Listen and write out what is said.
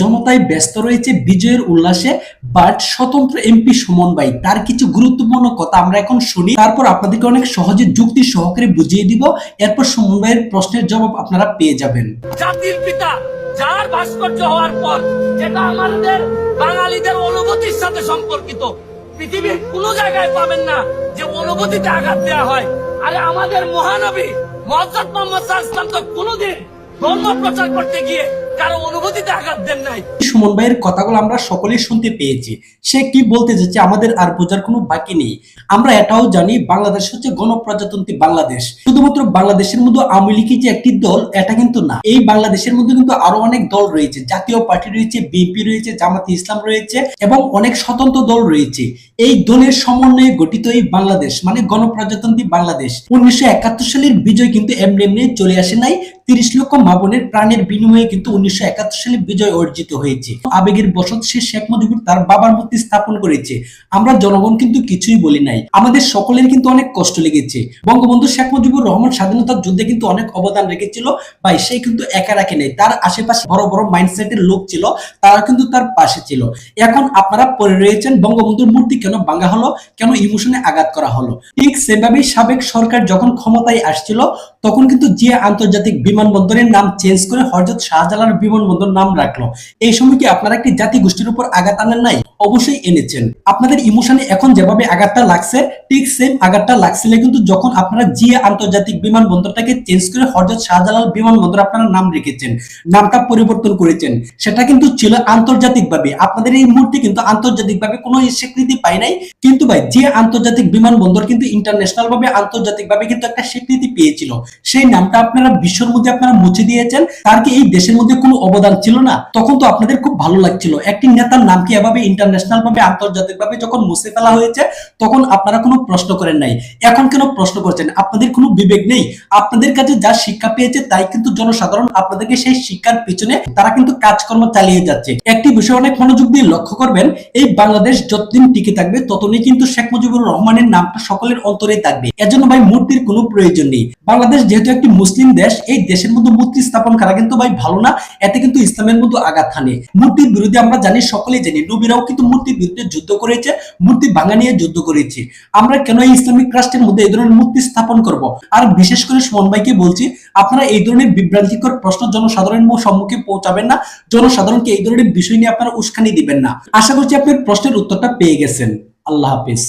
জনতায় ব্যস্ত রয়েছে বিজয়ের উল্লাসে, বাট স্বতন্ত্র এমপি সুমন ভাই তার কিছু গুরুত্বপূর্ণ কথা আমরা এখন শুনি, তারপর আপনাদেরকে অনেক সহজে যুক্তি সহকারে বুঝিয়ে দিব। এরপর সুমন ভাইয়ের প্রশ্নের জবাব আপনারা পেয়ে যাবেন। জাতির পিতা যার ভাস্কর্য হওয়ার পর যেটা আমাদের বাঙালিদের অনুভূতির সাথে সম্পর্কিত, পৃথিবীর কোন জায়গায় পাবেন না যে অনুভূতিতে আঘাত দেওয়া হয়। আরে আমাদের মহানবী মুহাম্মদ মুহাম্মদ সাল্লাল্লাহু আলাইহি ওয়াসাল্লাম তো কোনদিন ধর্ম প্রচার করতে গিয়ে কারো অনুভূতিতে আঘাত দেন নাই। সুমন ভাইয়ের কথাগুলো আমরা সকলেই শুনতে পেয়েছি। সে কি বলতে যাচ্ছে আমাদের আর বোঝার কোনো বাকি নেই। আমরা এটাও জানি বাংলাদেশ হচ্ছে গণপ্রজাতন্ত্রী বাংলাদেশ। শুধুমাত্র বাংলাদেশের মধ্যে আওয়ামী লীগ যে একটি দল এটা কিন্তু না, এই বাংলাদেশের মধ্যে কিন্তু আরো অনেক দল রয়েছে, জাতীয় পার্টি রয়েছে, বিএনপি রয়েছে, জামাতে ইসলাম রয়েছে এবং অনেক স্বতন্ত্র দল রয়েছে। এই দলের সমন্বয়ে গঠিত এই বাংলাদেশ মানে গণপ্রজাতন্ত্রী বাংলাদেশ। 1971 সালের বিজয় কিন্তু এমনি এমনি চলে আসে নাই। 30 লক্ষ মা বোনের প্রাণের বিনিময়ে কিন্তু 1971 সালে বিজয় অর্জিত হয়েছে। আবেগের বশত সে শেখ মুজিবুর তার বাবার মূর্তি স্থাপন করেছে। আমরা জনগণ কিন্তু কিছুই বলি নাই। আমাদের সকলের কিন্তু অনেক কষ্ট লেগেছে। বঙ্গবন্ধু শেখ মুজিবুর রহমান স্বাধীনতার যুদ্ধে কিন্তু অনেক অবদান রেখেছিল ভাই, সে কিন্তু একা রাখে নাই, তার আশেপাশে বড় বড় মাইন্ডসেটের লোক ছিল, তারা কিন্তু তার পাশে ছিল। এখন আপনারা পড়ে রয়েছেন বঙ্গবন্ধুর মূর্তি কেন ভাঙা হলো, কেন ইমোশনে আঘাত করা হলো। ঠিক সেভাবেই সাবেক সরকার যখন ক্ষমতায় আসছিল তখন কিন্তু জিয়া আন্তর্জাতিক বিমানবন্দরের নাম চেঞ্জ করে হযরত শাহজালাল বিমানবন্দর নাম রাখলো। এই সময় কি আপনারা একটি জাতি গোষ্ঠীর উপর আঘাত আনেন নাই? অবশ্যই এনেছেন। আপনাদের ইমোশনে এখন যেভাবে আঘাতটা লাগছে ঠিক সেম আঘাতটা লাগছিল কিন্তু যখন আপনারা জিয়া আন্তর্জাতিক বিমানবন্দরটাকে চেঞ্জ করে হযরত শাহজালাল বিমানবন্দর আপনারা নাম রেখেছেন, নামটা পরিবর্তন করেছেন। সেটা কিন্তু ছিল আন্তর্জাতিকভাবে। আপনাদের এই মূর্তি কিন্তু আন্তর্জাতিকভাবে কোনো স্বীকৃতি পায় নাই। কিন্তু ভাই জিয়া আন্তর্জাতিক বিমানবন্দর কিন্তু ইন্টারন্যাশনাল ভাবে আন্তর্জাতিকভাবে কিন্তু একটা স্বীকৃতি পেয়েছিল। সেই নামটা আপনারা বিশ্বর মধ্যে আপনারা মুছে দিয়েছেন। তার কি এই দেশের মধ্যে কোনো অবদান ছিল না? তখন তো আপনাদের খুব ভালো লাগছিল। একটি নেতার নামকে এভাবে ইন্টারন্যাশনাল ভাবে আন্তর্জাতিক ভাবে যখন মুছে ফেলা হয়েছে তখন আপনারা কোনো প্রশ্ন করেন নাই। এখন কেন প্রশ্ন করছেন? আপনাদের কোনো বিবেক নেই। আপনাদের কাছে যা শিক্ষা পেয়েছে তাই কিন্তু জনসাধারণ আপনাদেরকে সেই শিক্ষার পিছনে তারা কিন্তু কাজকর্ম চালিয়ে যাচ্ছে। একটি বিষয় অনেক মনোযোগ দিয়ে লক্ষ্য করবেন, এই বাংলাদেশ যতদিন টিকে থাকবে ততদিন কিন্তু শেখ মুজিবুর রহমানের নামটা সকলের অন্তরে থাকবে। এজন্য ভাই মূর্তির কোনো প্রয়োজন নেই। বাংলাদেশ যেহেতু একটি মুসলিম দেশ, এই দেশের মধ্যে মূর্তি স্থাপন করা কিন্তু ভাই ভালো না। এতে কিন্তু ইসলামের মধ্যে আঘাত হানে। মূর্তির বিরুদ্ধে আমরা জানি, সকলেই জানি, নবীরাও কিন্তু মূর্তির বিরুদ্ধে যুদ্ধ করেছে, মূর্তি ভাঙা নিয়ে যুদ্ধ করেছে। আমরা কেন এই ইসলামিক রাষ্ট্রের মধ্যে এই ধরনের মূর্তি স্থাপন করব? আর বিশেষ করে সুমন ভাইকে বলছি, আপনারা এই ধরনের বিভ্রান্তিকর প্রশ্ন জনসাধারণের সম্মুখে পৌঁছাবেন না, জনসাধারণকে এই ধরনের বিষয় নিয়ে আপনারা উস্কানি দিবেন না। আশা করছি আপনার প্রশ্নের উত্তরটা পেয়ে গেছেন। আল্লাহ হাফেজ।